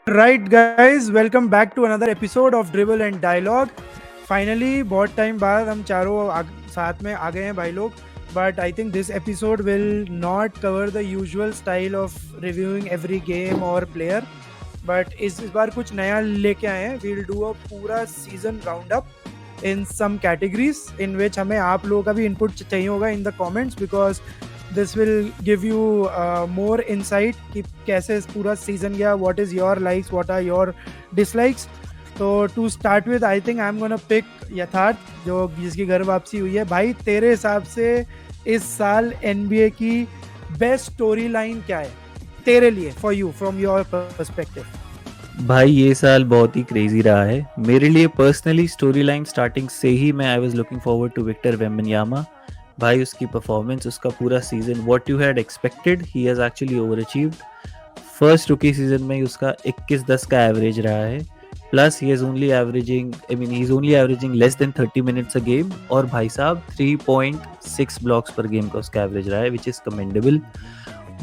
Right, guys, welcome back to another episode of Dribble and Dialogue. Finally, बहुत time बाद हम चारों साथ में आ गए हैं भाई लोग. But I think this episode will not cover the usual style of reviewing every game or player. But इस बार कुछ नया लेके आए हैं. We'll do a पूरा season roundup in some categories in which हमें आप लोगों का भी input चाहिए होगा in the comments because this will give you more insight कि कैसे पूरा सीजन गया, what is your likes, what are your dislikes. तो to start with I think I'm gonna pick यथार्थ जो जिसकी घर वापसी हुई है. भाई तेरे हिसाब से इस साल NBA की बेस्ट स्टोरी लाइन क्या है तेरे लिए, for you from your perspective? भाई ये साल बहुत ही क्रेजी रहा है मेरे लिए पर्सनली. स्टोरी लाइन स्टार्टिंग से ही मैं I was looking forward to Victor Wembanyama. भाई उसकी परफॉर्मेंस, उसका पूरा season, what you had expected, he has actually overachieved. First rookie season में ही उसका 21-10 का एवरेज रहा है. Plus he is only averaging less than 30 minutes a game. और भाई साहब 3.6 ब्लॉक्स पर गेम का उसका एवरेज रहा है, विच इज़ कमेंडेबल.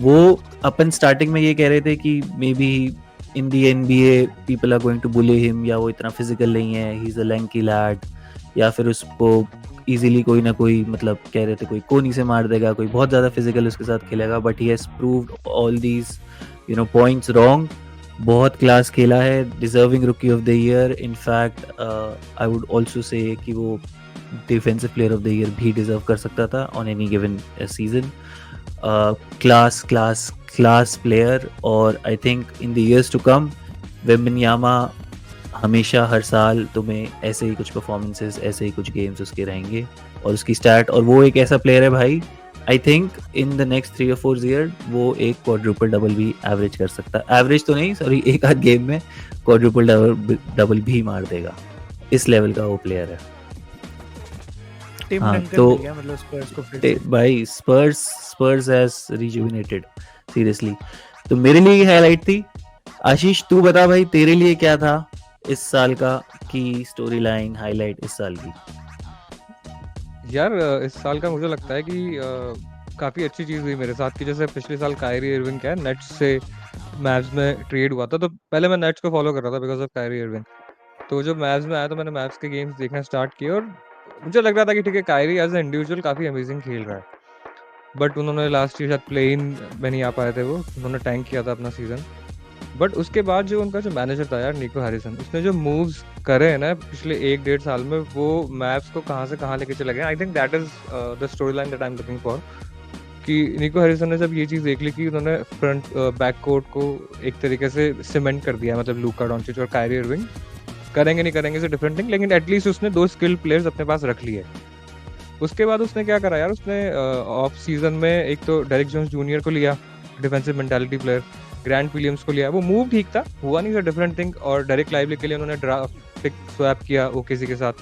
वो अपन स्टार्टिंग में ये कह रहे थे कि may be in the NBA people are going to bully him, या वो इतना फिजिकल नहीं है, he is a lanky lad, या फिर उसको easily कोई ना कोई, मतलब कह रहे थे कोई कोनी से मार देगा, कोई बहुत ज़्यादा फिजिकल उसके साथ खेलेगा. But he has proved all these points wrong. बहुत क्लास खेला है, deserving rookie of the year. In fact I would also say कि वो defensive player of the year भी डिजर्व कर सकता था on any given season. Class player. और I think in the years to come Wembanyama हमेशा हर साल तुम्हें ऐसे ही कुछ परफॉर्मेंसेस, ऐसे ही कुछ गेम्स उसके रहेंगे. और उसकी स्टैट, और वो एक ऐसा प्लेयर है भाई, आई think in the next 3 or 4 year वो एक क्वाड्रुपल डबल भी एवरेज कर सकता है. एवरेज तो नहीं, सॉरी, एक आध गेम में क्वाड्रुपल डबल भी मार देगा. इस लेवल का वो प्लेयर है. हाँ, तो भाई स्पर्स हैज रिजुविनेटेड सीरियसली. तो मेरे लिए हाईलाइट थी. आशीष तू बता भाई, तेरे लिए क्या था इस साल का की स्टोरी लाइन हाईलाइट इस साल की? यार इस साल का मुझे लगता है कि काफ़ी अच्छी चीज़ हुई मेरे साथ. कि जैसे पिछले साल कायरी इरविंग क्या है नेट्स से मैव्स में ट्रेड हुआ था, तो पहले मैं नेट्स को फॉलो कर रहा था बिकॉज ऑफ कायरी इरविंग. तो जब मैव्स में आया तो मैंने मैव्स के गेम्स देखना स्टार्ट किए और मुझे लग रहा था कि ठीक है, कायरी एज ए इंडिविजुअल काफ़ी अमेजिंग खेल रहा है. बट उन्होंने लास्ट ईयर शायद प्ले इन में नहीं आ पाए थे, वो उन्होंने टैंक किया था अपना सीज़न. बट उसके बाद जो उनका जो मैनेजर था यार, निको हैरिसन, उसने जो मूव्स करे हैं ना पिछले 1-1.5 साल में, वो मैप्स को कहाँ से कहाँ लेके चले गए. आई think that is the story line that I am looking for. कि निको हैरिसन ने जब ये चीज़ देख ली कि उन्होंने फ्रंट बैक कोर्ट को एक तरीके से सीमेंट कर दिया, मतलब लूका डोंचिच और कायरी इरविंग करेंगे नहीं करेंगे इज डिफरेंट थिंग, लेकिन एटलीस्ट उसने 2 स्किल्ड प्लेयर्स अपने पास रख लिए. उसके बाद उसने क्या करा यार, उसने ऑफ सीजन में एक तो डेरिक जोन्स जूनियर को लिया, defensive mentality player. Grand Williams को लिया, वो मूव ठीक था, हुआ नहीं, डिफरेंट थिंग. और डेरिक लाइवली के लिए उन्होंने ड्राफ्ट पिक स्वैप किया ओकेसी के साथ.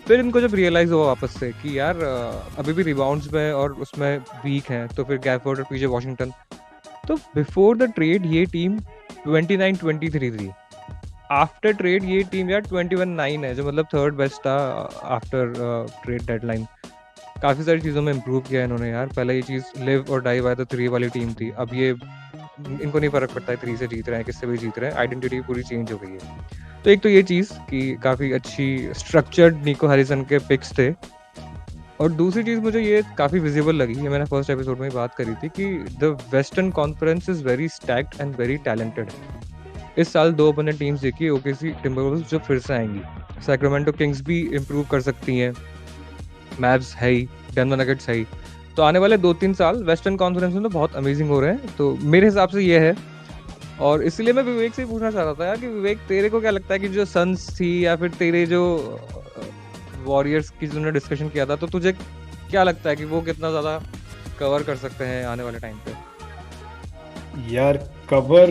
फिर इनको जब रियलाइज हुआ वापस से कि यार अभी भी रिबाउंड्स में और उसमें वीक हैं, तो फिर गैफोर्ड और पीजे वॉशिंगटन. तो बिफोर द ट्रेड ये टीम 29-23 थी. आफ्टर ट्रेड ये टीम यार 21-9 है, जो मतलब थर्ड बेस्ट था आफ्टर ट्रेड डेडलाइन. काफ़ी सारी चीज़ों में इम्प्रूव किया इन्होंने यार. पहले ये चीज़ लिव और डाई बाय द 3 वाली टीम थी, अब ये इनको नहीं फर्क पड़ता है 3 से जीत रहे हैं किससे भी जीत रहे हैं, आइडेंटिटी पूरी चेंज हो गई है. तो एक तो ये चीज़ कि काफ़ी अच्छी स्ट्रक्चर्ड निको हैरिसन के पिक्स थे. और दूसरी चीज़ मुझे ये काफ़ी विजिबल लगी, ये मैंने फर्स्ट एपिसोड में ही बात करी थी, कि the western conference is very stacked and very talented. इस साल 2 ओपोनेंट टीम्स देखी, ओकेसी टिम्बरवुल्व्स जो फिर से आएंगी, सैक्रामेंटो किंग्स भी इम्प्रूव कर सकती हैं, मैव्स है ही, डेनवर नगेट्स है ही. तो आने वाले 2-3 साल वेस्टर्न कॉन्फ्रेंस में तो बहुत अमेजिंग हो रहे हैं. तो मेरे हिसाब से ये है. और इसलिए मैं विवेक से पूछना चाह रहा था यार कि विवेक, तेरे को क्या लगता है कि जो सन्स थी या फिर तेरे जो वॉरियर्स की जिन्होंने डिस्कशन किया था, तो तुझे क्या लगता है कि वो कितना ज़्यादा कवर कर सकते हैं आने वाले टाइम पे? यार कवर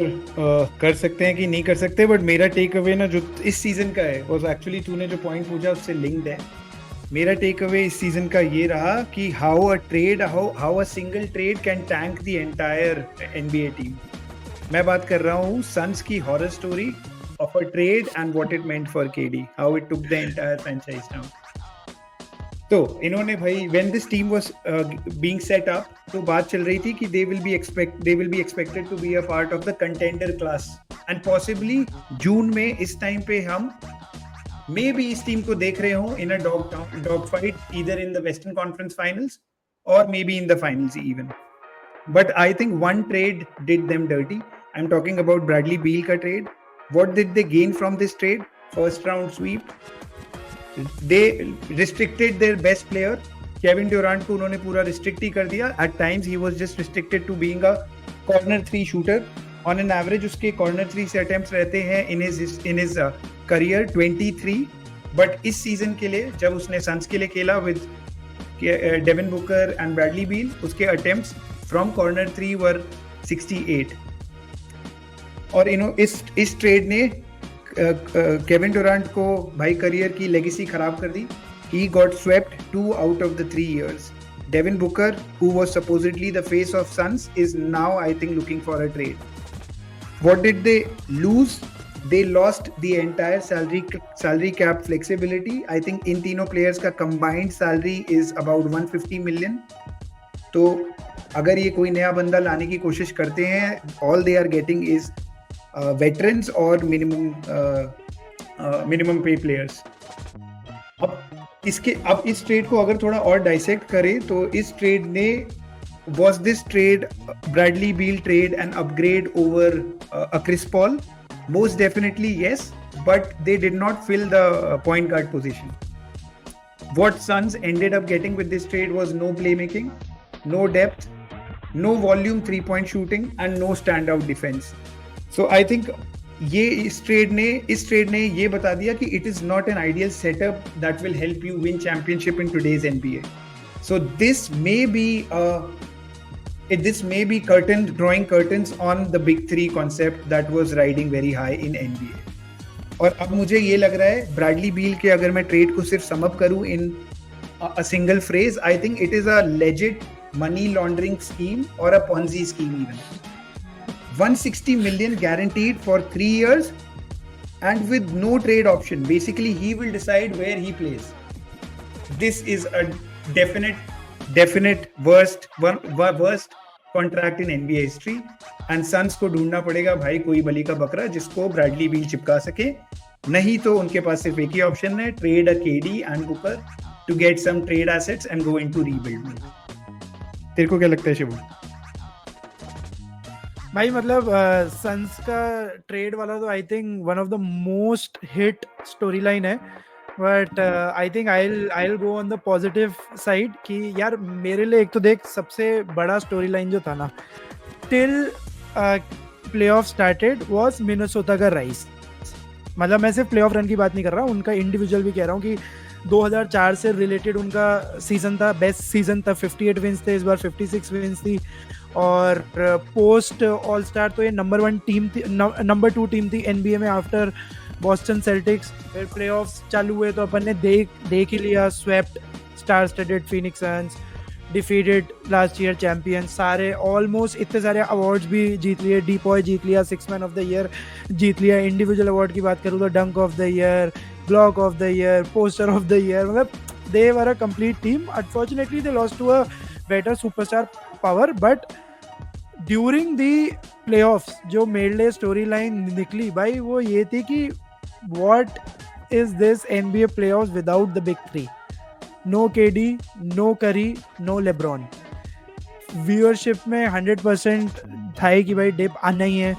कर सकते हैं कि नहीं कर सकते, बट मेरा टेक अवे ना जो इस सीजन का है, वो एक्चुअली तूने जो पॉइंट पूछा उससे लिंक्ड है. मेरा टेक अवे इस सीजन का ये रहा कि how a single trade can tank the entire NBA team. मैं बात कर रहा हूँ सन्स की horror story of a trade and what it meant for KD, how it took the entire franchise down. तो इन्होंने भाई when this team was being set up, तो बात चल रही थी कि they will be expected to be a part of the contender class and possibly जून में इस टाइम पे हम मे बी इस टीम को देख रहे हो in a dog fight either in the western conference finals और maybe in the finals even. But I think one trade did them dirty. I'm talking about Bradley Beal ka trade. What did they gain from this trade? First round sweep. They restricted their best player. Kevin Durant को उन्होंने पूरा restrict ही कर दिया. At times he was just restricted to being a corner 3 shooter. On an average उसके corner 3 से attempts रहते हैं in his career 23. But इस season के लिए जब उसने Suns के लिए खेला with Devin Booker and Bradley Beal, उसके attempts from corner 3 were 68. और इस ट्रेड ने केविन डुरांट को भाई करियर की लेगेसी खराब कर दी. He got swept 2 out of the 3 years. Devin Booker, who was supposedly the face of Suns, is now I think looking for a trade. What did they lose? They lost the entire salary cap flexibility. I think इन तीनों players का combined salary is about 150 million. तो अगर ये कोई नया बंदा लाने की कोशिश करते हैं, all they are getting is veterans और मिनिमम पे प्लेयर्स. अब इस ट्रेड को अगर थोड़ा और डाइसेक्ट करें तो इस ट्रेड ने was this trade Bradley Beal trade an upgrade over a Chris Paul? Most definitely yes, but they did not fill the point guard position. What Suns ended up getting with this trade was no playmaking, no depth, no volume 3-point shooting and no standout defense. So I think इस trade ने ये बता दिया कि it is not an ideal setup that will help you win championship in today's NBA. So this may be drawing curtains on the big three concept that was riding very high in NBA. और अब मुझे ये लग रहा है Bradley बील के अगर मैं ट्रेड को सिर्फ सम अप करूं in a single phrase, I think it is a legit money laundering scheme or a Ponzi scheme even. 160 million guaranteed for 3 years and with no trade option. Basically, he will decide where he plays. This is a definite worst contract in NBA history. And Suns को ढूंढना पड़ेगा भाई कोई बली का बकरा जिसको Bradley बील चिपका सके. नहीं तो उनके पास सिर्फ एक ही ऑप्शन है, trade a KD and Booker to get some trade assets and go into rebuild. तेरे को क्या लगता है शिवू? भाई मतलब सन्स का ट्रेड वाला तो I think one of the most hit story line है, but I think I will go on the positive side कि यार मेरे लिए एक तो देख सबसे बड़ा स्टोरी लाइन जो था ना till playoff started was Minnesota का राइस. मतलब मैं सिर्फ प्लेऑफ रन की बात नहीं कर रहा, उनका इंडिविजुअल भी कह रहा हूँ कि 2004 से रिलेटेड उनका सीजन था, बेस्ट सीजन था. 58 विंस थे, इस बार 56 विंस थी. और पोस्ट ऑल स्टार तो ये नंबर 2 टीम थी NBA में आफ्टर बॉस्टन सेल्टिक्स. फिर प्लेऑफ्स चालू हुए तो अपन ने देख ही लिया, swept star studded Phoenix Suns, defeated last year champion, सारे ऑलमोस्ट इतने सारे अवार्ड्स भी जीत लिए. डीपॉय जीत लिया, 6 मैन ऑफ द ईयर जीत लिया. इंडिविजुअल अवार्ड की बात करूँ तो dunk of the year, block of the year, poster of the year. मतलब they were a complete team. Unfortunately they lost to a better superstar power, but during the playoffs जो मेरे लिए story line निकली भाई वो ये थी कि what is this NBA playoffs without the big three. No KD, no Curry, no LeBron. Viewership में 100% था कि भाई डिप आना ही है.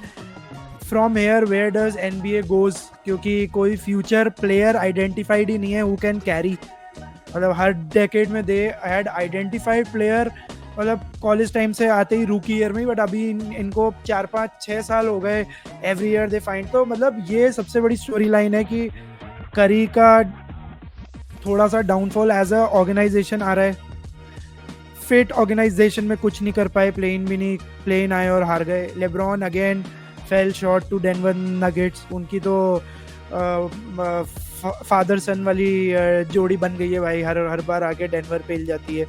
From here where does NBA goes, क्योंकि कोई फ्यूचर प्लेयर आइडेंटिफाइड ही नहीं है हु कैन कैरी. मतलब हर डेकेड में दे हैड आइडेंटिफाइड प्लेयर, मतलब कॉलेज टाइम से आते ही रूकी ईयर में, बट अभी इनको 4-5-6 साल हो गए एवरी ईयर दे फाइंड. तो मतलब ये सबसे बड़ी स्टोरी लाइन है कि करी का थोड़ा सा डाउनफॉल एज अ ऑर्गेनाइजेशन आ रहा है. फिट ऑर्गेनाइजेशन में कुछ नहीं कर पाए, प्लेन आए और हार गए. LeBron again fell short to Denver Nuggets. उनकी तो फादर सन वाली जोड़ी बन गई है भाई, हर बार आके डेनवर पे हिल जाती है.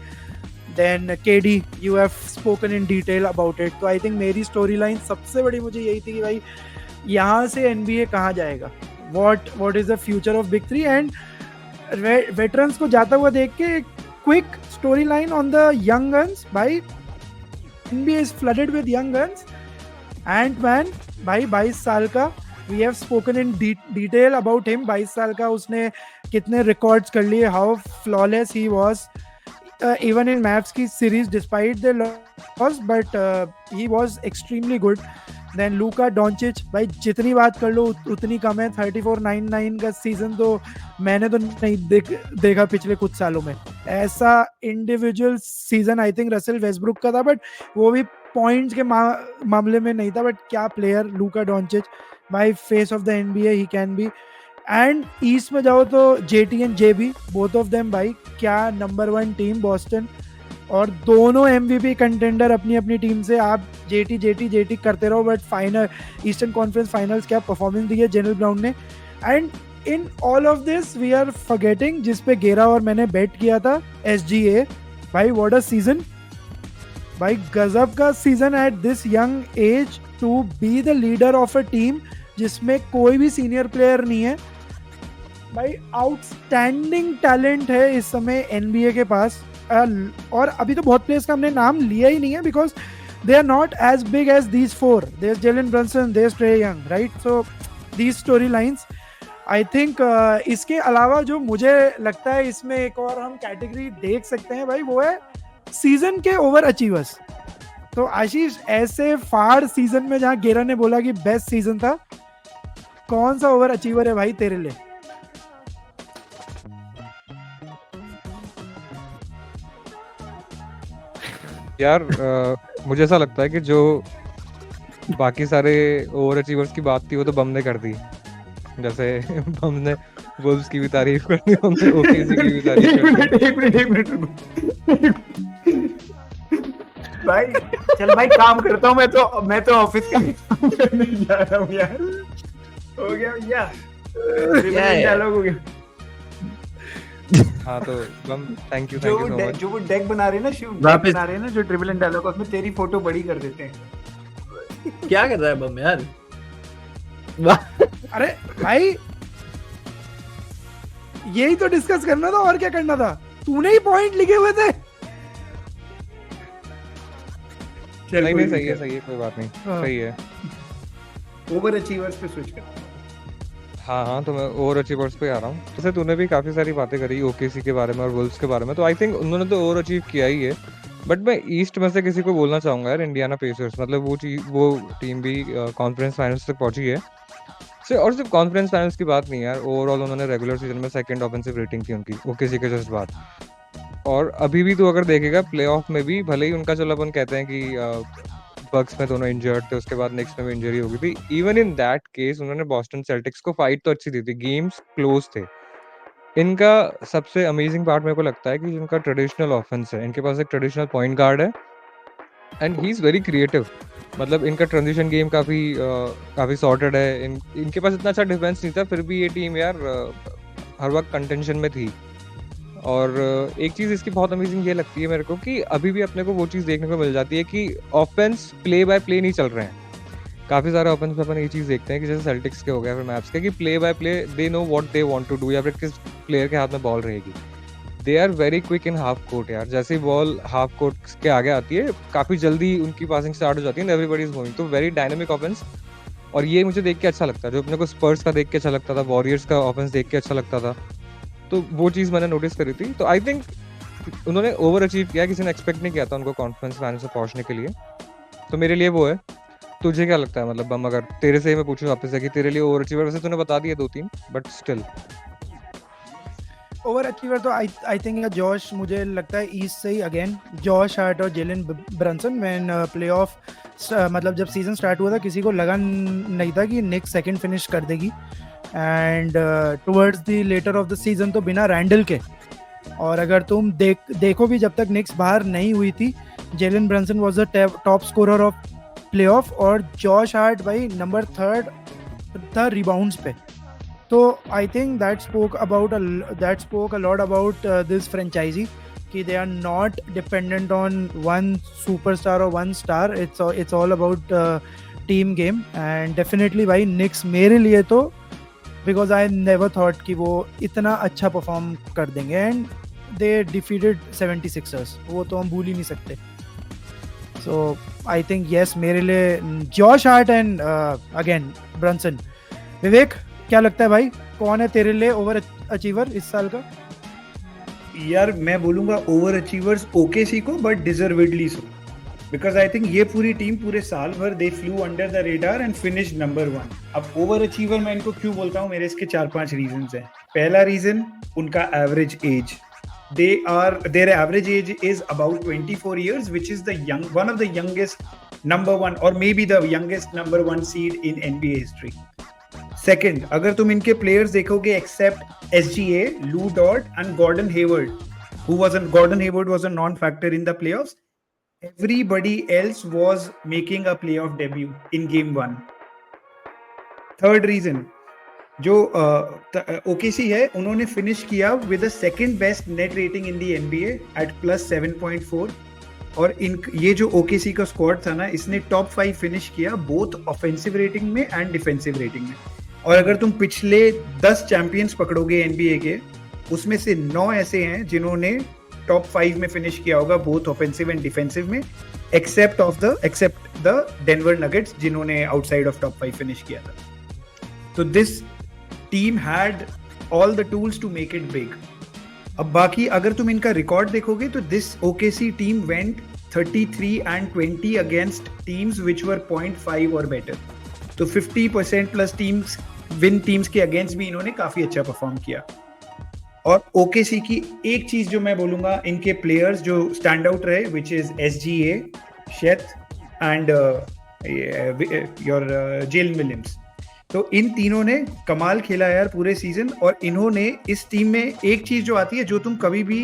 Then KD, you have spoken in detail about it. तो I think मेरी स्टोरी लाइन सबसे बड़ी मुझे यही थी कि भाई यहाँ से NBA कहाँ जाएगा, what is the future of Big Three, and veterans को जाता हुआ देख के quick storyline on the young guns. भाई NBA is flooded with young guns. Antman भाई 22 साल का, we have spoken in detail about him. 22 साल का, उसने कितने रिकॉर्ड्स कर लिए, how flawless he was even in Mavs की series despite the loss, but he was extremely good. Then Luka Doncic, भाई जितनी बात कर लो उतनी कम है. 34-99 का सीजन तो मैंने तो नहीं देखा पिछले कुछ सालों में. ऐसा individual season I think Russell Westbrook का था, बट वो भी पॉइंट्स के मामले में नहीं था. बट क्या प्लेयर लूका डोंचिच, भाई face of the NBA he can be. And east में जाओ तो JT and JB, both of them भाई क्या नंबर 1 टीम बॉस्टन, और दोनों एमवीपी कंटेंडर अपनी अपनी टीम से. आप जेटी करते रहो, but final eastern conference finals क्या परफॉर्मेंस दी है जेनल ब्राउन ने. And in all of this we are forgetting, जिस पे गेरा और मैंने बेट किया था, एसजीए. भाई व्हाट अ सीजन, भाई गजब का season at this young age to be the leader of a team जिसमें कोई भी सीनियर प्लेयर नहीं है. भाई आउटस्टैंडिंग टैलेंट है इस समय एनबीए के पास. और अभी तो बहुत प्लेयर्स का हमने नाम लिया ही नहीं है, because they are not as big as these 4. There is Jalen Brunson, there is Trae Young, right. So these story lines I think. इसके अलावा जो मुझे लगता है इसमें एक और हम कैटेगरी देख सकते हैं भाई, वो है सीजन के ओवर अचीवर्स. तो आशीष, ऐसे फाड़ सीजन में जहां गेरा ने बोला कि बेस्ट सीजन था, कौन सा ओवर अचीवर है भाई तेरे लिए? यार मुझे ऐसा लगता है कि जो बाकी सारे ओवर अचीवर्स की बात थी वो तो बम ने कर दी. जैसे बम ने वुल्व्स की भी तारीफ कर दी, हमने ओकेसी की भी तारीफ कर दी. एक मिनट भाई, चल भाई काम करता हूँ. मैं तो ऑफिस का काम करने जा रहा हूँ यार. हो गया भैया, डायलॉग हो गया. हाँ तो बम, थैंक यू सो मच. जो वो डेक बना रहे हैं ना, शिव डेक बना रहे हैं ना, जो ट्रिपल एंड डायलॉग, उसमें तेरी फोटो बड़ी कर देते हैं. क्या कर रहा है बम यार? अरे भाई यही तो डिस्कस करना था, और क्या करना था? तूने ही पॉइंट लिखे हुए थे. नहीं सही है, कोई बात नहीं. सही है. ओवर अचीवर्स पे स्विच कर. हाँ तो मैं ओवर अचीवर्स पे आ रहा हूँ. जैसे तूने भी काफी सारी बातें करी ओकेसी के बारे में और वुल्व्स के बारे में, तो आई थिंक उन्होंने तो ओवर अचीव किया ही है. बट मैं ईस्ट में से किसी को बोलना चाहूंगा यार, इंडियाना पेसर्स. मतलब वो टीम भी कॉन्फ्रेंस फाइनल्स तक पहुंची है. और सिर्फ कॉन्फ्रेंस फाइनल्स की बात नहीं यार, ओवरऑल उन्होंने रेगुलर सीजन में सेकंड ऑफेंसिव रेटिंग थी उनकी ओकेसी के जस्ट बाद. और अभी भी तो अगर देखेगा प्लेऑफ में भी, भले ही उनका, चलो अपन कहते हैं कि बक्स में दोनों इंजर्ड थे, उसके बाद नेक्स्ट में भी इंजरी हो गई थी. इवन इन दैट केस उन्होंने बॉस्टन सेल्टिक्स को फाइट तो अच्छी दी थी, गेम्स क्लोज थे. इनका सबसे अमेजिंग पार्ट मेरे को लगता है कि इनका ट्रेडिशनल ऑफेंस है. इनके पास एक ट्रेडिशनल पॉइंट गार्ड है and he is very creative. मतलब इनका ट्रांजिशन गेम काफी सॉर्टेड है. इनके पास इतना अच्छा डिफेंस नहीं था, फिर भी ये टीम यार हर वक्त कंटेंशन में थी. और एक चीज़ इसकी बहुत अमेजिंग ये लगती है मेरे को कि अभी भी अपने को वो चीज़ देखने को मिल जाती है कि ऑफेंस प्ले बाय प्ले नहीं चल रहे हैं. काफ़ी सारे ऑफेंस में अपन ये चीज़ देखते हैं कि जैसे सेल्टिक्स के हो गया, फिर मैप्स के, कि play by play they know what they want to do, या फिर किस प्लेयर के हाथ में बॉल रहेगी. They are very quick in half court यार. जैसे ही बॉल हाफ कोर्ट के आगे आती है, काफ़ी जल्दी उनकी पासिंग स्टार्ट हो जाती है, एवरीबॉडी इज मूविंग. तो वेरी डायनेमिक ऑफेंस. और ये मुझे देख के अच्छा लगता है. जो अपने को स्पर्स का देख के अच्छा लगता था, वॉरियर्स का ऑफेंस देख के अच्छा लगता था, तो वो चीज़ मैंने नोटिस करी थी. तो आई थिंक उन्होंने ओवर अचीव किया. किसी ने एक्सपेक्ट नहीं किया था उनको कॉन्फ्रेंस फाइनल से पहुंचने के लिए. तो मेरे लिए वो है. तुझे क्या लगता है? मतलब बम, अगर तेरे से मैं पूछूं वापस से कि तेरे लिए ओवर अचीवर, वैसे तूने बता दिया 2-3, बट स्टिल ओवर अचीवर तो आई थिंक जॉश, मुझे लगता है ईस्ट से ही अगेन जॉश हार्ट और जेलन ब्रंसन. मैन प्लेऑफ मतलब जब सीजन स्टार्ट हुआ था, किसी को लगा नहीं था कि निक्स सेकंड फिनिश कर देगी. And towards the latter of the season तो बिना रैंडल के, और अगर तुम देखो भी, जब तक निक्स बाहर नहीं हुई थी, Jalen Brunson was the top scorer of playoff, और जॉश हार्ट भाई नंबर 3 था रिबाउंड्स पे. तो I think that spoke a lot about this franchise, कि they are not dependent on one superstar और one star. It's all about team game. And definitely भाई Knicks मेरे लिए तो, बिकॉज आई नेवर थॉट कि वो इतना अच्छा परफॉर्म कर देंगे. एंड दे डिफीटेड 76ers, वो तो हम भूल ही नहीं सकते. सो आई थिंक यस मेरे लिए Josh Hart and again Brunson. Vivek क्या लगता है भाई, कौन है तेरे लिए ओवर अचीवर इस साल का? यार मैं बोलूंगा ओवर अचीवर्स ओकेसी को, but deservedly so, because I think ये पूरी टीम पूरे साल भर दे flu under the radar and finish number 1। अब ओवर अचीवर मैं इनको क्यों बोलता हूँ, मेरे इसके 4-5 रीजंस हैं। पहला रीजन उनका average age, their average age is about 24 years, which is one of the youngest number 1 or maybe the youngest number 1 seed in NBA history. Second, अगर तुम इनके players देखोगे except SGA, Lou Dort and Gordon Hayward, Gordon Hayward was a non-factor in the playoffs. Everybody else was making a playoff debut in game 1. Third reason, जो OKC है उन्होंने finish किया with the second best net rating in the NBA at +7.4, और ये जो OKC का squad था ना, इसने टॉप 5 फिनिश किया बोथ ऑफेंसिव रेटिंग में एंड डिफेंसिव रेटिंग में। और अगर तुम पिछले 10 चैंपियंस पकड़ोगे NBA के, उसमें से 9 ऐसे हैं जिन्होंने टॉप 5 में फिनिश किया होगा बोथ ऑफेंसिव एंड डिफेंसिव में, एक्सेप्ट द डेनवर नगेट्स जिन्होंने आउटसाइड ऑफ टॉप 5 फिनिश किया था। तो this team had all the tools to make it big. अब बाकी अगर तुम इनका रिकॉर्ड देखोगे तो this OKC team went 33-20 against teams which were 0.5 और बेटर। तो 50% प्लस टीम्स विन टीम्स के अगेंस्ट भी इन्होंने काफी अच्छा परफॉर्म किया। और OKC की एक चीज जो मैं बोलूंगा, इनके प्लेयर्स जो स्टैंड आउट रहे, which is SGA, Chet and your Jalen Williams. तो इन तीनों ने कमाल खेला यार पूरे सीजन। और इन्होंने इस टीम में एक चीज जो आती है जो तुम कभी भी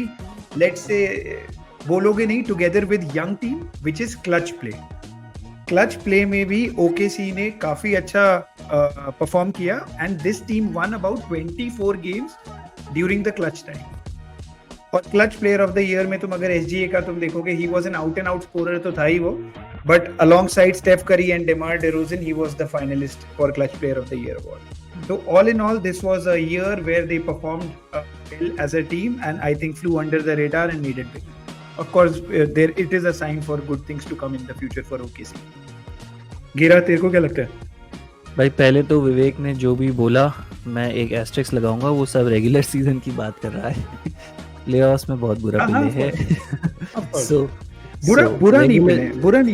लेट्स से बोलोगे नहीं together with young team, which is clutch play. Clutch play में भी OKC ने काफी अच्छा परफॉर्म किया and this team won about 24 games during the clutch time. और clutch player of the year में तुम अगर SGA का तुम देखोगे, he was an out and out scorer तो था ही वो, but alongside Steph Curry and DeMar DeRozan, he was the finalist for Clutch Player of the Year award. So all in all, this was a year where they performed well as a team, and I think flew under the radar and made it big. Of course, it is a sign for good things to come in the future for OKC. गिरा, तेरे को क्या लगता है? भाई पहले तो विवेक ने जो भी बोला मैं एक एस्टेरिक्स लगाऊंगा, वो सब रेगुलर सीजन की बात कर रहा है। प्लेऑफ्स में बहुत बुरा प्ले है। सो बुरा नहीं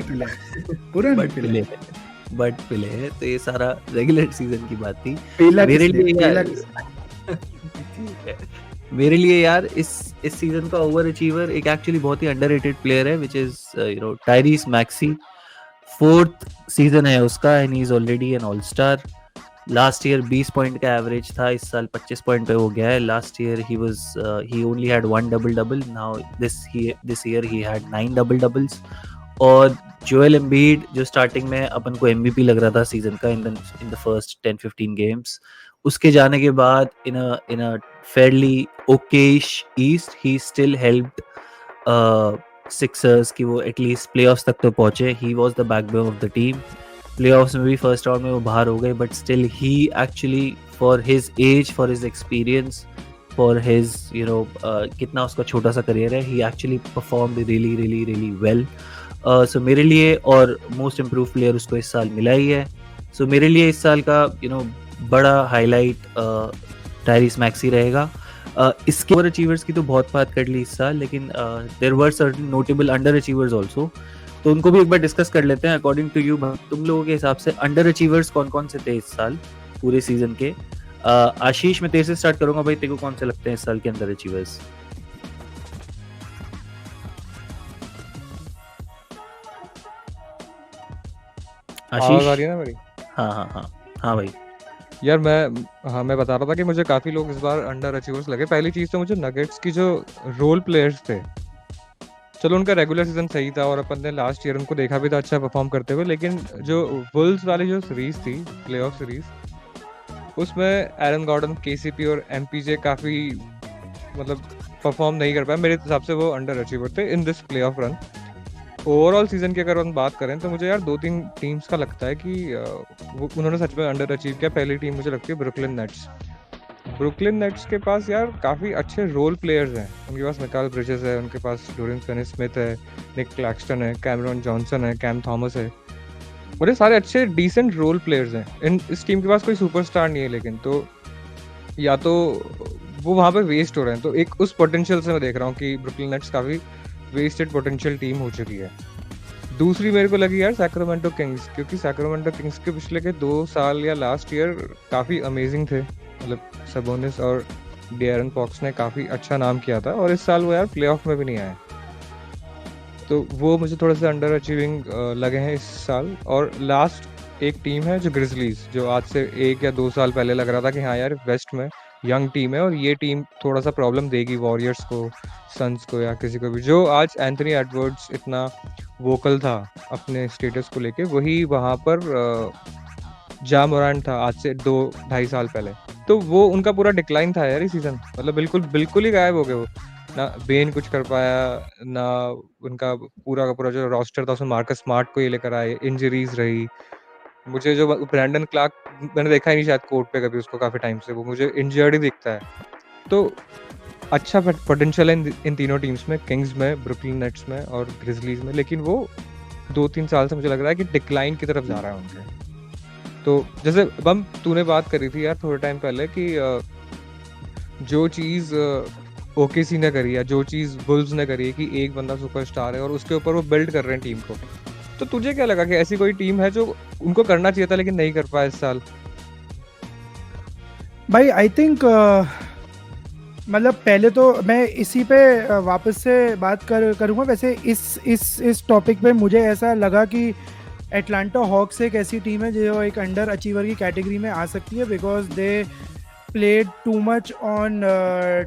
पिले बट पिले है, तो ये सारा रेगुलर सीजन की बात थी। मेरे लिए यार इस सीजन का ओवर अचीवर एक एक्चुअली बहुत ही अंडररेटेड प्लेयर है, which is Tyrese Maxey. 4th season है उसका and he is already an all star. Last year 20 point का एवरेज था, इस साल 25 पॉइंट पे हो गया है। Last year he only had 1 double-double. Now this year he had 9 double-doubles. और जोएल एम्बिड जो स्टार्टिंग में अपन को MVP लग रहा था सीजन का इन द फर्स्ट 10-15 गेम्स, उसके जाने के बाद in a fairly okayish East, he still helped Sixers कि वो एटलीस्ट प्लेऑफ्स तक तो पहुंचे। He was the backbone of the team. Playoffs में भी फर्स्ट राउंड में वो बाहर हो गए, but still he actually for his age, for his experience, for his कितना उसका छोटा सा करियर है, ही एक्चुअली परफॉर्म्ड रियली वेल। सो मेरे लिए और मोस्ट इम्प्रूव प्लेयर उसको इस साल मिला ही है। सो मेरे लिए इस साल का बड़ा हाईलाइट टायरीस मैक्सी रहेगा। इसके ओवर अचीवर्स की तो बहुत बात कर ली इस साल, लेकिन there were certain notable underachievers also, तो उनको भी एक बार डिस्कस कर लेते हैं। अकॉर्डिंग टू यू, तुम लोगों के हिसाब से अंडर अचीवर्स कौन कौन से थे इस साल पूरे सीजन के? आशीष, मैं तेरे से स्टार्ट करूंगा भाई, तेरे को कौन से लगते हैं इस साल के अंदर अचीवर्स? आवाज आ रही है ना मेरी? हाँ भाई। यार मैं बता रहा था कि मुझे काफी लोग इस बार अंडर अचीवर्स लगे। पहली चीज तो मुझे नगेट्स की जो रोल प्लेयर्स थे, चलो उनका रेगुलर सीजन सही था और अपन ने लास्ट ईयर उनको देखा भी था अच्छा परफॉर्म करते हुए, लेकिन जो वुल्व्स वाली जो सीरीज थी, प्लेऑफ सीरीज, उसमें एरन गॉर्डन, KCP और MPJ काफी मतलब परफॉर्म नहीं कर पाए। मेरे हिसाब से वो अंडर अचीवर थे in this playoff run. Overall season की अगर हम बात करें तो मुझे यार 2-3 टीम्स का लगता है कि उन्होंने सच में अंडर अचीव किया। पहली टीम मुझे लगती है ब्रुकलिन नेट्स। ब्रुकलिन नेट्स के पास यार काफी अच्छे रोल प्लेयर्स हैं। उनके पास मिकाल ब्रिजेस है, उनके पास डोरियन फिनी स्मिथ है, निक क्लैक्सटन है, कैमरॉन जॉनसन है, कैम थॉमस है। और ये सारे अच्छे डिसेंट रोल प्लेयर्स हैं। इस टीम के पास कोई सुपरस्टार नहीं है, लेकिन तो या तो वो वहां पे वेस्ट हो रहे हैं। तो एक उस पोटेंशियल से मैं देख रहा हूँ कि ब्रुकलिन नेट्स काफी वेस्टेड पोटेंशियल टीम हो चुकी है। दूसरी मेरे को लगी यार सैक्रामेंटो किंग्स, क्योंकि सैक्रामेंटो किंग्स के पिछले के 2 साल या लास्ट ईयर काफी अमेजिंग थे। मतलब सबोनिस और डेरन फॉक्स ने काफी अच्छा नाम किया था, और इस साल वो यार प्लेऑफ में भी नहीं आए। तो वो मुझे थोड़े से अंडर अचीविंग लगे हैं इस साल। और लास्ट एक टीम है जो ग्रिजलीज, जो आज से 1 या 2 साल पहले लग रहा था कि हाँ यार वेस्ट में यंग टीम है और ये टीम थोड़ा सा प्रॉब्लम देगी वॉरियर्स को, सन्स को, या किसी को भी। जो आज एंथनी एडवर्ड्स इतना वोकल था अपने स्टेटस को लेके, वही वहां पर जा मोरांट था आज से 2-2.5 साल पहले। तो वो उनका पूरा डिक्लाइन था यार इस सीजन। मतलब बिल्कुल ही गायब हो गए वो। ना बेन कुछ कर पाया, ना उनका पूरा का पूरा जो रोस्टर था उसमें मार्कस स्मार्ट को ये लेकर आए, इंजरीज रही। मुझे जो ब्रैंडन क्लार्क, मैंने देखा ही नहीं शायद कोर्ट पे कभी उसको काफी टाइम से, वो मुझे इंजर्ड ही दिखता है। तो अच्छा पोटेंशियल है इन तीनों टीम्स में, किंग्स में, ब्रुकलिन नेट्स में और ग्रिजलीज में। लेकिन वो 2-3 साल से मुझे लग रहा है कि डिक्लाइन की तरफ जा रहा है उनके। तो जैसे बम तूने बात करी थी यार थोड़े टाइम पहले कि जो चीज ओकेसी ने करी है, जो चीज बुल्स ने करी है कि एक बंदा सुपरस्टार है और उसके ऊपर वो बिल्ड कर रहे हैं टीम को, तो तुझे क्या लगा कि ऐसी कोई टीम है जो उनको करना चाहिए था लेकिन नहीं कर पाया इस साल? भाई आई थिंक मतलब पहले तो मैं इसी पे वापस से बात करूँगा। वैसे इस टॉपिक पे मुझे ऐसा लगा कि एटलांटा हॉक्स एक ऐसी टीम है जो एक अंडर अचीवर की कैटेगरी में आ सकती है, because they played too much on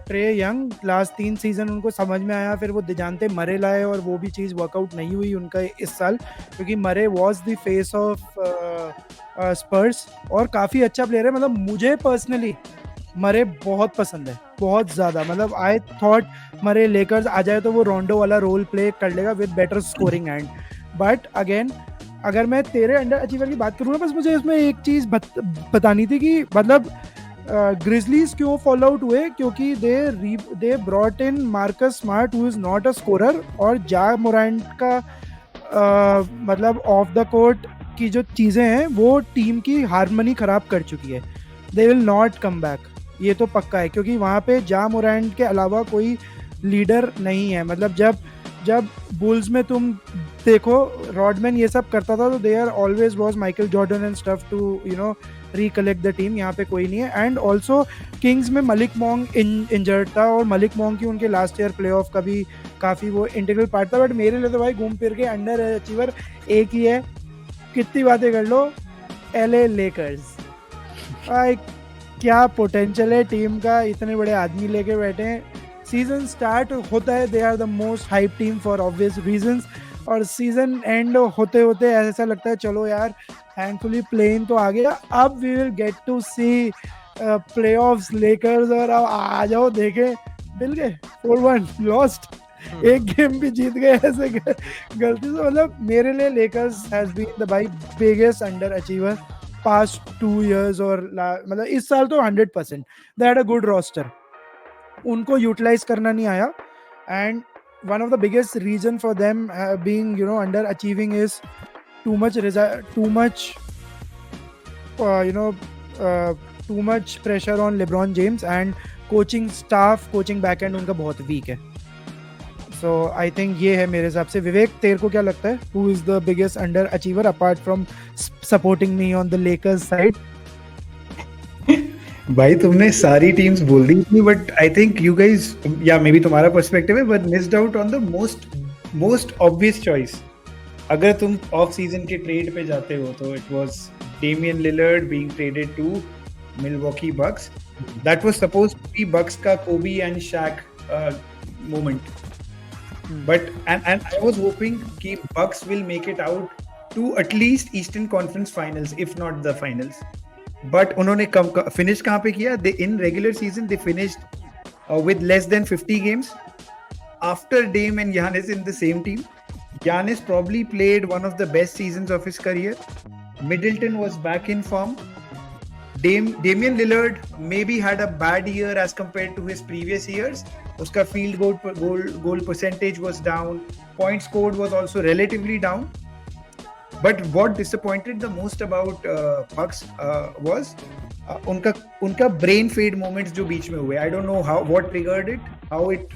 tray young. Last 3 season उनको समझ में आया, फिर वो दिजांते मरे लाए और वो भी चीज़ वर्कआउट नहीं हुई उनका इस साल, क्योंकि मरे वॉज द फेस ऑफ स्पर्स और काफ़ी अच्छा प्लेयर है। मतलब मुझे पर्सनली मरे बहुत पसंद है, बहुत ज़्यादा। मतलब आई थॉट मरे लेकर्स आ जाए तो वो रोंडो वाला रोल प्ले कर लेगा with better scoring and. But again अगर मैं तेरे अंडर अचीवर की बात करूँ ना, बस मुझे इसमें एक चीज़ बतानी थी कि मतलब ग्रिजलीज क्यों फॉलो आउट हुए, क्योंकि they brought in Marcus smart who is not a scorer, और जा मोरांट का मतलब ऑफ द कोर्ट की जो चीज़ें हैं वो टीम की हारमोनी ख़राब कर चुकी है। They will not come back, ये तो पक्का है, क्योंकि वहाँ पे जा मोरांट के अलावा कोई लीडर नहीं है। मतलब जब बुल्स में तुम देखो रॉडमैन ये सब करता था तो there always was Michael Jordan and stuff to you know recollect the team. यहाँ पे कोई नहीं है। एंड ऑल्सो किंग्स में मलिक मॉन्ग इंजर्ड था, और मलिक मॉन्ग की उनके लास्ट ईयर प्लेऑफ का भी काफ़ी वो इंटीग्रल पार्ट था। बट मेरे लिए तो भाई घूम फिर के अंडर अचीवर एक ही है, कितनी बातें कर लो, LA लेकर्स। भाई क्या पोटेंशियल है टीम का, इतने बड़े आदमी लेके बैठे हैं। सीजन स्टार्ट होता है, they are the most hype team for obvious reasons, और सीजन एंड होते होते ऐसा लगता है चलो यार थैंकफुली प्लेन तो आ गया, अब we will get to see playoffs Lakers, और अब आ जाओ देखे। मिल गए 4-1 लॉस्ट, एक गेम भी जीत गए ऐसे गलती से। मतलब मेरे लिए लेकर्स हैज बीन द भाई biggest under achiever past 2 years, और मतलब इस साल तो 100% they had a good roster, उनको यूटिलाइज करना नहीं आया। And one of the biggest reason for them being under achieving is too much too much pressure on LeBron James, and coaching staff, coaching backend उनका बहुत weak है। So I think ये है मेरे हिसाब से। विवेक तेरे को क्या लगता है, who is the biggest under achiever apart from supporting me on the Lakers side? भाई तुमने सारी टीम्स बोल दी थी, but I think you guys, या मे बी तुम्हारा पर्सपेक्टिव है, but missed out on the most obvious choice. अगर तुम ऑफ सीजन के ट्रेड पे जाते हो तो it was Damian Lillard being traded to Milwaukee Bucks. That was supposed to be Bucks का Kobe and Shaq moment, but and I was hoping कि Bucks will make it out to at least Eastern Conference Finals, if not the finals. But उन्होंने finish कहाँ पे किया? They in regular season they finished with less than 50 games. After Dame and Giannis in the same team, Giannis probably played one of the best seasons of his career. Middleton was back in form. Damian Lillard maybe had a bad year as compared to his previous years. Uska field goal percentage was down. Points scored was also relatively down. But what disappointed the most about Bucks was उनका brain fade moments जो बीच में हुए. I don't know what triggered it, how it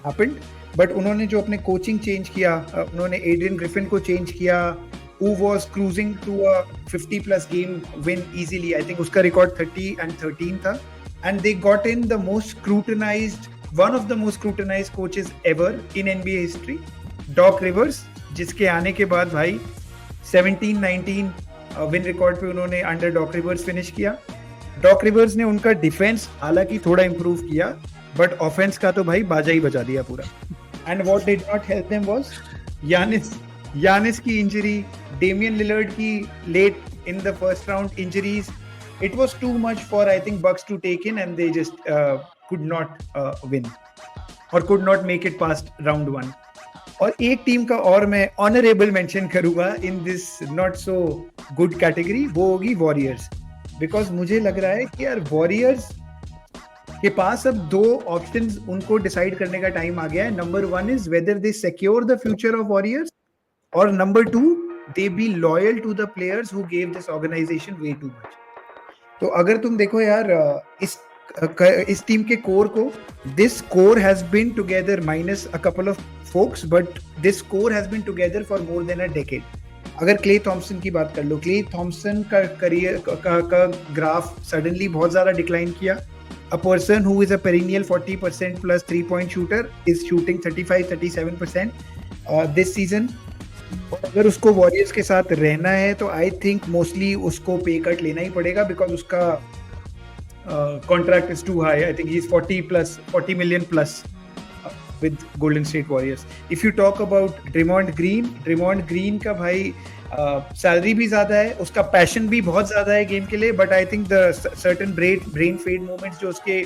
happened. But उन्होंने जो अपने coaching change किया, उन्होंने Adrian Griffin को change किया, who was cruising to a 50+ game win easily. I think उसका record 30-13 था. And they got in one of the most scrutinized coaches ever in NBA history, Doc Rivers, जिसके आने के बाद भाई 17-19 विन रिकॉर्ड पे उन्होंने अंडर डॉक रिवर्स फिनिश किया. डॉक रिवर्स ने उनका डिफेंस हालांकि थोड़ा इंप्रूव किया, बट ऑफेंस का तो भाई बाजा ही बजा दिया पूरा. And what did not help them was Giannis की इंजरी, डेमियन लिलर्ड की late in the first round injuries. It was too much for I think Bucks to take in and they just could not win और could not make it past round 1. और एक team का और मैं honourable mention करूंगा in this not so good category, वो होगी warriors. Because मुझे लग रहा है कि यार वॉरियर्स के पास अब 2 ऑप्शंस उनको डिसाइड करने का टाइम आ गया है. Number 1 is whether they secure the future of Warriors, और number 2 they be loyal to the players who gave this organization way too much. तो अगर तुम देखो यार इस टीम के कोर को, this core has been together minus a couple of folks, but this core has been together for more than a decade. अगर clay Thompson की बात कर लो, क्ले थॉमसन का करियर का ग्राफ सडनली बहुत ज़्यादा डिक्लाइन किया. A person who is a perennial 40% plus 3-point shooter is shooting 35-37% this season. अगर उसको वॉरियर्स के साथ रहना है तो आई थिंक मोस्टली उसको पे कट लेना ही पड़ेगा, बिकॉज उसका contract is too high. I think he is 40 million plus with Golden State Warriors. If you talk about Draymond Green का भाई सैलरी भी ज्यादा है, उसका पैशन भी बहुत ज्यादा है गेम के लिए, but I think the certain brain fade moments जो उसके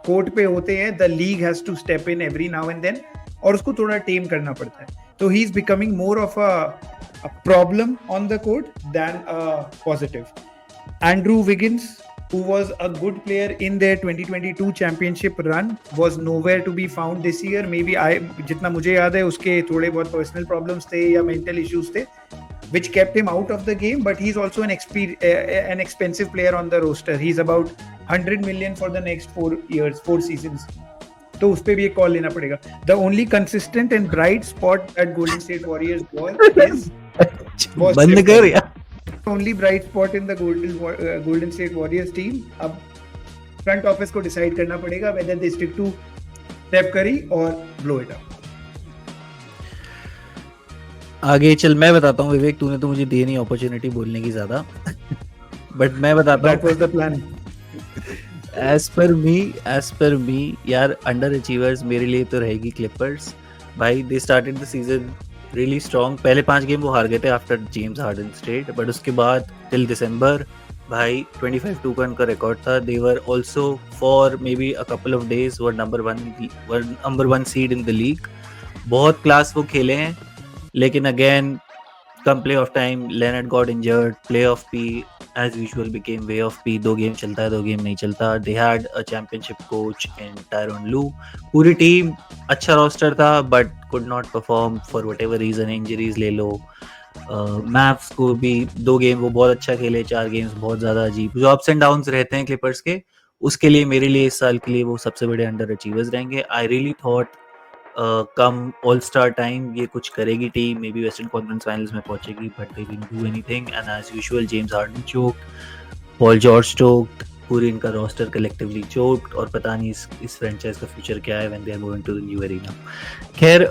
कोर्ट पे होते हैं, the league has to step in every now and then, और उसको थोड़ा टेम करना पड़ता है. तो he is becoming more of a problem on the court than a positive. Andrew Wiggins, who was a good player in their 2022 championship run, was nowhere to be found this year. Maybe जितना मुझे याद है उसके थोड़े बहुत personal problems थे या mental issues थे, which kept him out of the game. But he's also an expensive player on the roster. He's about 100 million for the next 4 seasons. तो उस पे भी एक कॉल लेना पड़ेगा. The only consistent and bright spot that Golden State Warriors was बंद कर यार. only bright spot in the Golden State Warriors team. अब फ्रंट ऑफिस को डिसाइड करना पड़ेगा whether they stick to Steph Curry or blow it up. आगे चल, मैं बताता हूँ विवेक, तूने तो मुझे दी नहीं अपॉर्चुनिटी बोलने की ज्यादा, बट मैं बताता हूँ. That was the plan. As per me यार, अंडर अचीवर्स मेरे लिए तो रहेगी क्लिपर्स. भाई they started the season really strong. पहले 5 गेम वो हार गए थे after James harden state, but उसके बाद टिल दिसंबर भाई 25-2 का उनका रिकॉर्ड था. They were also for may be a couple of days were number 1 seed in the league. बहुत क्लास वो खेले हैं, लेकिन again come playoff time Leonard got injured. Playoff P as usual became way of P. 2 game चलता है, 2 game नहीं चलता. They had a championship coach in Tyronn Lue. पूरी टीम अच्छा रोस्टर था, but could not perform for whatever reason. Injuries ले लो. Maps को भी 2 गेम वो बहुत अच्छा खेले, 4 गेम्स बहुत ज़्यादा अजीब. जो अप्स एंड डाउन्स रहते हैं क्लिपर्स के, उसके लिए मेरे लिए इस साल के लिए वो सबसे बड़े अंडर अचीवर्स रहेंगे. I really thought come all star time ये कुछ करेगी team, maybe western conference finals में पहुंचेगी, but they didn't do anything. And as usual James Harden choked, Paul George choked, पूरी इनका रोस्टर कलेक्टिवली चोक्ड, और पता नहीं इस फ्रेंचाइज का फ्यूचर क्या है when they are going to the new arena. खैर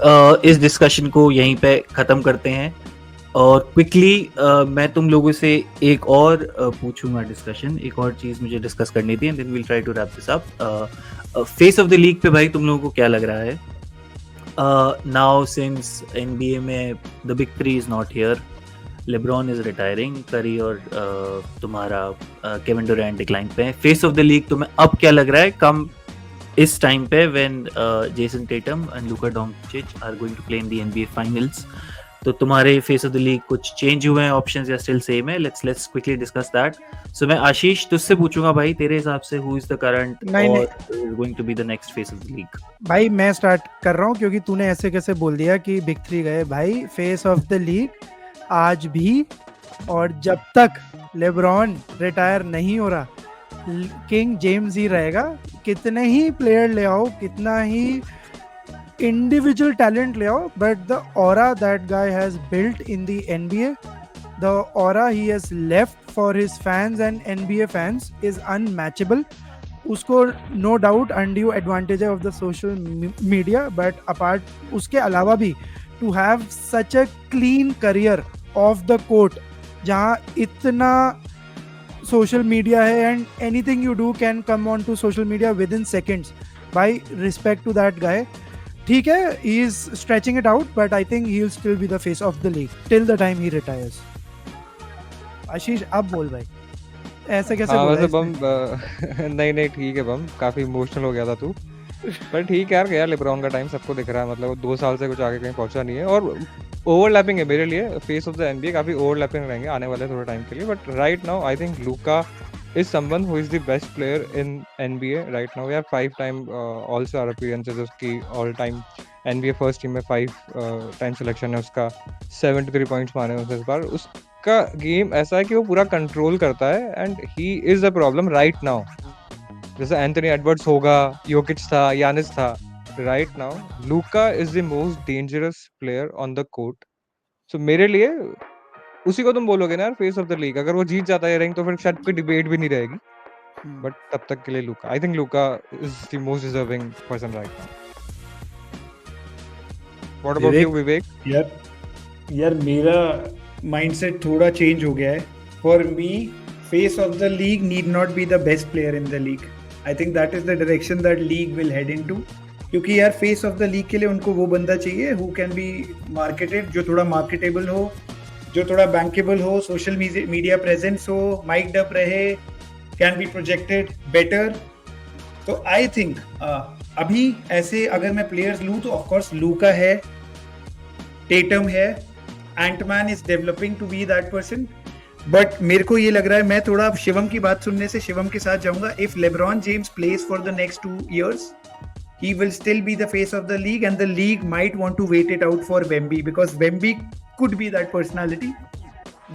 इस डिस्कशन को यहीं पे ख़त्म करते हैं, और क्विकली मैं तुम लोगों से एक और पूछूंगा डिस्कशन. एक और चीज़ मुझे डिस्कस करनी थी, and then we'll try to wrap this up. Face of the league पे भाई तुम लोगों को क्या लग रहा है? नाउ सिंस NBA में the big 3 is not here, LeBron is retiring, Curry और तुम्हारा केविन डुरैंट डिक्लाइन पे. फेस ऑफ द लीग तुम्हें अब क्या लग रहा है कम इस टाइम पे when Jason Tatum and Luka Doncic are going to play in the NBA finals? तो तुम्हारे फेस ऑफ द लीग कुछ चेंज हुए हैं, ऑप्शंस या स्टिल सेम है? Let's quickly discuss that. So मैं आशीष तुझसे पूछूंगा भाई, तेरे हिसाब से हु इज द करंट नहीं, और is going to be the next face of the league? भाई मैं स्टार्ट कर रहा हूँ क्योंकि तूने ऐसे कैसे बोल दिया कि बिग 3 गए. भाई फेस ऑफ द लीग आज भी और जब तक लेब्रॉन रिटायर नहीं हो रहा, किंग जेम्स ही रहेगा. कितने ही प्लेयर ले आओ, कितना ही individual talent ले आओ, but the aura that guy has built in the NBA, the aura he has left for his fans and NBA fans is unmatchable. उसको no doubt undue advantage है of the social media, but apart उसके अलावा भी to have such a clean career off the court जहाँ इतना social media है and anything you do can come on to social media within seconds. By respect to that guy, ठीक है, he is stretching it out, but I think he will still be the face of the league till the time he retires. आशीष अब बोल भाई, ऐसे कैसे बोला वैसे इसने? बम नहीं ठीक है बम, काफी इमोशनल हो गया था तू, पर ठीक है यार, गया लेब्रॉन का टाइम सबको दिख रहा है, मतलब वो 2 साल से कुछ आगे कहीं पहुंचा नहीं है, और ओवरलैपिंग है मेरे लिए फेस ऑफ द एनबीए, काफी ओवरलैपिंग रहेंगे आने वाले थोड़े टाइम के लिए, but right now I think Luka is someone who is the best player in NBA right now. यार 5-time all-star appearances उसकी, all-time NBA first team में 5-time selection है उसका, 73 points मारे उसने इस बार. उसका गेम ऐसा है कि वो पूरा कंट्रोल करता है, and he is the problem right now. जैसे एंथनी एडवर्ड्स होगा, योकिच था, यानिस था, right now Luka is the most dangerous player on the court. So मेरे लिए उसी को तुम बोलोगे ना यार फेस ऑफ द लीग. अगर वो जीत जाता है रैंक तो फिर शायद कोई डिबेट भी नहीं रहेगी, बट तब तक के लिए Luka, I think Luka is the most deserving person right now. What about you Vivek? यार मेरा माइंडसेट थोड़ा चेंज हो गया है. For me face of the league need not be the best player in the league. I think that is the direction that league will head into, क्योंकि यार face of the league के लिए उनको वो बंदा चाहिए हु कैन बी मार्केटेड, जो थोड़ा मार्केटेबल हो, जो थोड़ा बैंकेबल हो, सोशल मीडिया प्रेजेंस हो, माइक्ड अप रहे, कैन बी प्रोजेक्टेड बेटर. तो आई थिंक अभी ऐसे अगर मैं प्लेयर्स लूँ तो ऑफकोर्स लूका है, टेटम है, Antman is developing to be that person. But मेरे को ये लग रहा है, मैं थोड़ा शिवम की बात सुनने से शिवम के साथ जाऊंगा. If LeBron James plays for the next 2 years, he will still be the face of the league, and the league might want to wait it out for Wemby, because Wemby could be that personality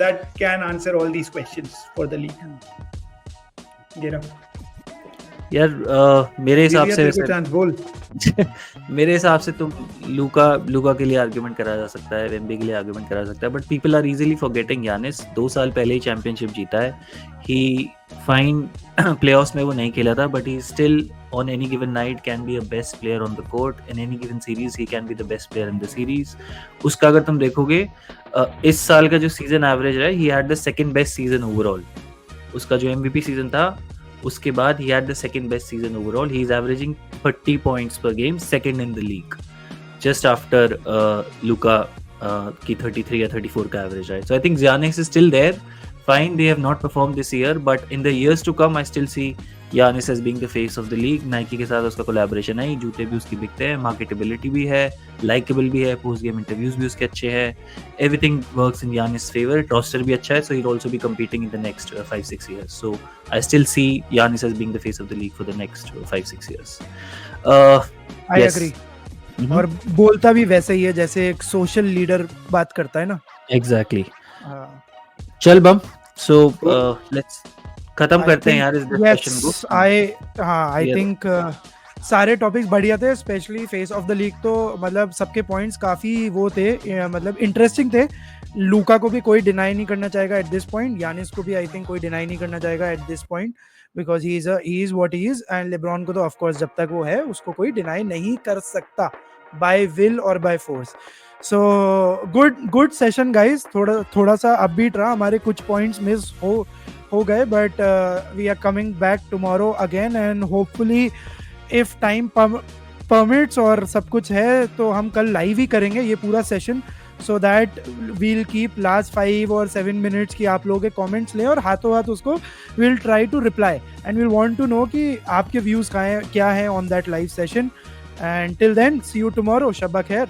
that can answer all these questions for the league. Get up. यार मेरे हिसाब से chance बोल. मेरे हिसाब से तुम लूका के लिए आर्गुमेंट करा जा सकता है, वेम्बी के लिए आर्गुमेंट करा जा सकता है, but people are easily forgetting Giannis 2 साल पहले ही चैंपियनशिप जीता है. ही फाइन प्लेऑफ्स में वो नहीं खेला था, but he still on any given night can be a best player on the court. In any given series he can be the best player in the series. उसका अगर तुम देखोगे इस साल का जो सीजन एवरेज है, he had the second best season overall. उसका जो MVP सीजन था उसके बाद he had the second best season overall. He is averaging 30 points per game, second in the league, just after Luka की 33 या 34 का average है. So I think Giannis is still there. Fine, they have not performed this year, but in the years to come I still see Giannis as being the face of the league. Nike के साथ उसका collaboration है, जूते भी उसकी बिकते हैं, marketability भी है, लाइकेबल भी है, पोस्ट गेम इंटरव्यूज भी उसके अच्छे हैं, everything works in Giannis favour. Roster भी अच्छा है, so he'll also be competing in the next 5-6 years. So I still see Giannis as being the face of the league for the next 5-6 years. I agree. और बोलता भी वैसे ही है जैसे एक सोशल लीडर बात करता है ना. Exactly. चल बम, so let's खत्म करते हैं यार इस डिस्कशन को. आई थिंक सारे टॉपिक्स बढ़िया थे, specially face of the league. तो मतलब सबके पॉइंट्स काफी वो थे, मतलब इंटरेस्टिंग थे. लूका को भी कोई डिनाई नहीं करना चाहेगा एट दिस पॉइंट, यानिस को भी आई थिंक कोई डिनाई नहीं करना चाहेगा at this point, because he is what he is. And LeBron को तो ऑफ कोर्स जब तक वो है उसको कोई डिनाई नहीं कर सकता बाय विल और by force. So good session guys. थोड़ा सा अपबीट रहा, हमारे कुछ पॉइंट्स मिस हो गए, but we are coming back tomorrow again, and hopefully if time permits और सब कुछ है तो हम कल लाइव ही करेंगे ये पूरा session, so that we'll keep last 5 और 7 मिनट्स की आप लोगों के कमेंट्स लें और हाथों हाथ उसको we'll try to reply, and we'll want to know कि आपके व्यूज़ क्या है on that live session. And till then see you tomorrow. शब्बा खैर.